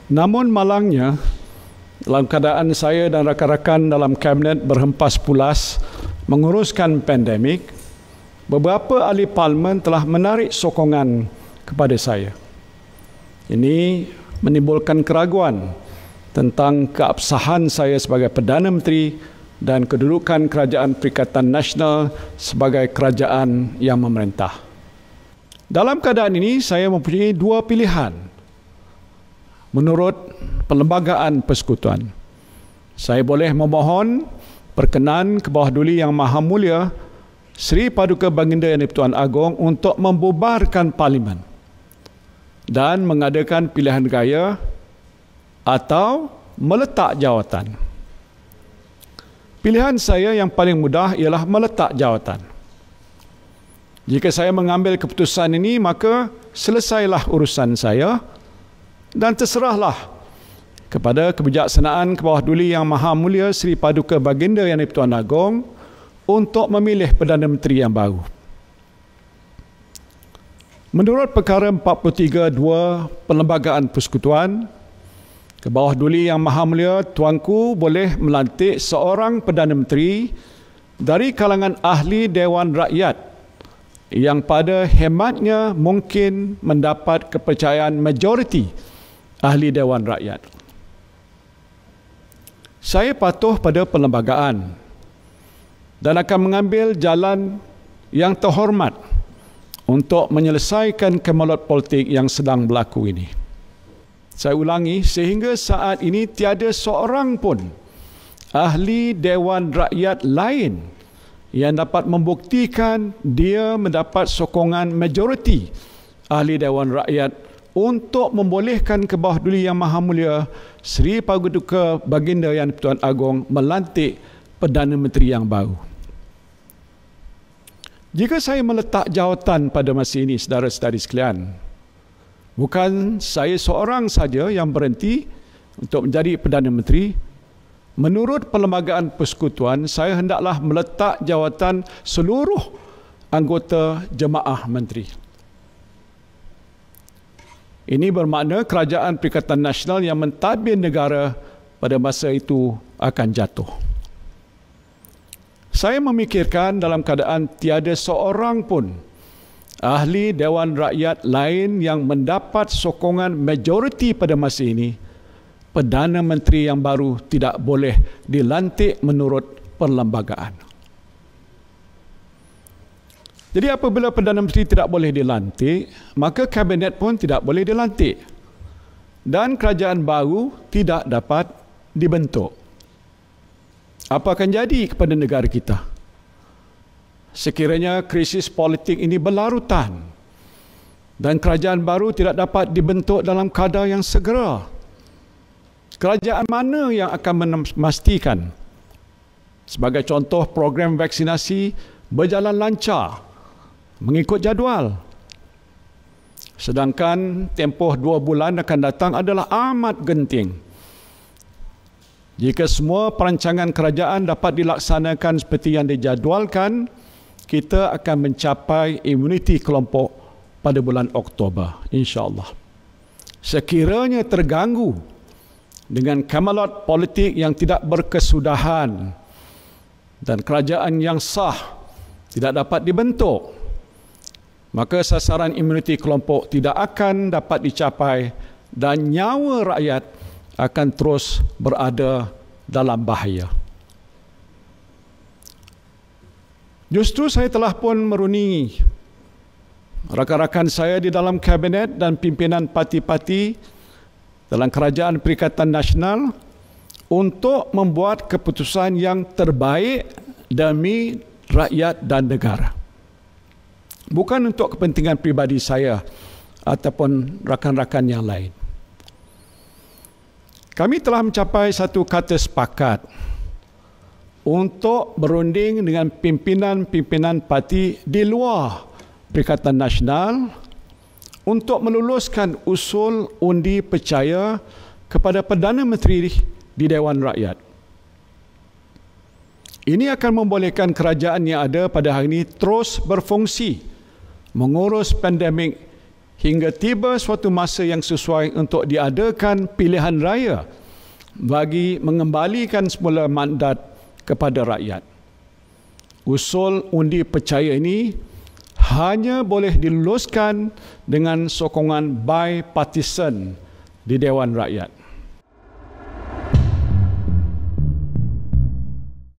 Namun malangnya, dalam keadaan saya dan rakan-rakan dalam kabinet berhempas pulas menguruskan pandemik, beberapa ahli parlimen telah menarik sokongan kepada saya. Ini menimbulkan keraguan tentang keabsahan saya sebagai Perdana Menteri dan kedudukan Kerajaan Perikatan Nasional sebagai kerajaan yang memerintah. Dalam keadaan ini, saya mempunyai dua pilihan. Menurut Perlembagaan Persekutuan, saya boleh memohon perkenan ke bawah duli Yang Maha Mulia Seri Paduka Baginda Yang di-Pertuan Agong untuk membubarkan Parlimen dan mengadakan pilihan raya atau meletak jawatan. Pilihan saya yang paling mudah ialah meletak jawatan. Jika saya mengambil keputusan ini, maka selesailah urusan saya dan terserahlah kepada kebijaksanaan ke bawah duli Yang Maha Mulia Seri Paduka Baginda Yang di-Pertuan Agong untuk memilih Perdana Menteri yang baru. Menurut Perkara 43.2 Perlembagaan Persekutuan, ke bawah duli Yang Maha Mulia Tuanku boleh melantik seorang Perdana Menteri dari kalangan ahli Dewan Rakyat yang pada hematnya mungkin mendapat kepercayaan majoriti ahli Dewan Rakyat. Saya patuh pada perlembagaan dan akan mengambil jalan yang terhormat untuk menyelesaikan kemelut politik yang sedang berlaku ini. Saya ulangi, sehingga saat ini tiada seorang pun ahli Dewan Rakyat lain yang dapat membuktikan dia mendapat sokongan majoriti ahli Dewan Rakyat untuk membolehkan ke bawah duli Yang Maha Mulia Seri Paduka Baginda Yang di-Pertuan Agong melantik Perdana Menteri yang baru. Jika saya meletak jawatan pada masa ini, saudara-saudari sekalian, bukan saya seorang saja yang berhenti untuk menjadi Perdana Menteri. Menurut Perlembagaan Persekutuan, saya hendaklah meletak jawatan seluruh anggota Jemaah Menteri. Ini bermakna Kerajaan Perikatan Nasional yang mentadbir negara pada masa itu akan jatuh. Saya memikirkan dalam keadaan tiada seorang pun ahli Dewan Rakyat lain yang mendapat sokongan majoriti pada masa ini, Perdana Menteri yang baru tidak boleh dilantik menurut perlembagaan. Jadi apabila Perdana Menteri tidak boleh dilantik, maka kabinet pun tidak boleh dilantik dan kerajaan baru tidak dapat dibentuk. Apa akan jadi kepada negara kita sekiranya krisis politik ini berlarutan dan kerajaan baru tidak dapat dibentuk dalam kadar yang segera? Kerajaan mana yang akan memastikan, sebagai contoh, program vaksinasi berjalan lancar mengikut jadual? Sedangkan tempoh 2 bulan akan datang adalah amat genting. Jika semua perancangan kerajaan dapat dilaksanakan seperti yang dijadualkan, kita akan mencapai imuniti kelompok pada bulan Oktober, insya-Allah. Sekiranya terganggu dengan kemelut politik yang tidak berkesudahan dan kerajaan yang sah tidak dapat dibentuk, maka sasaran imuniti kelompok tidak akan dapat dicapai dan nyawa rakyat akan terus berada dalam bahaya. Justru saya telah pun merundingi rakan-rakan saya di dalam kabinet dan pimpinan parti-parti dalam Kerajaan Perikatan Nasional untuk membuat keputusan yang terbaik demi rakyat dan negara. Bukan untuk kepentingan pribadi saya ataupun rakan-rakan yang lain. Kami telah mencapai satu kata sepakat untuk berunding dengan pimpinan-pimpinan parti di luar Perikatan Nasional untuk meluluskan usul undi percaya kepada Perdana Menteri di Dewan Rakyat. Ini akan membolehkan kerajaan yang ada pada hari ini terus berfungsi mengurus pandemik hingga tiba suatu masa yang sesuai untuk diadakan pilihan raya bagi mengembalikan semula mandat kepada rakyat. Usul undi percaya ini hanya boleh diluluskan dengan sokongan bipartisan di Dewan Rakyat.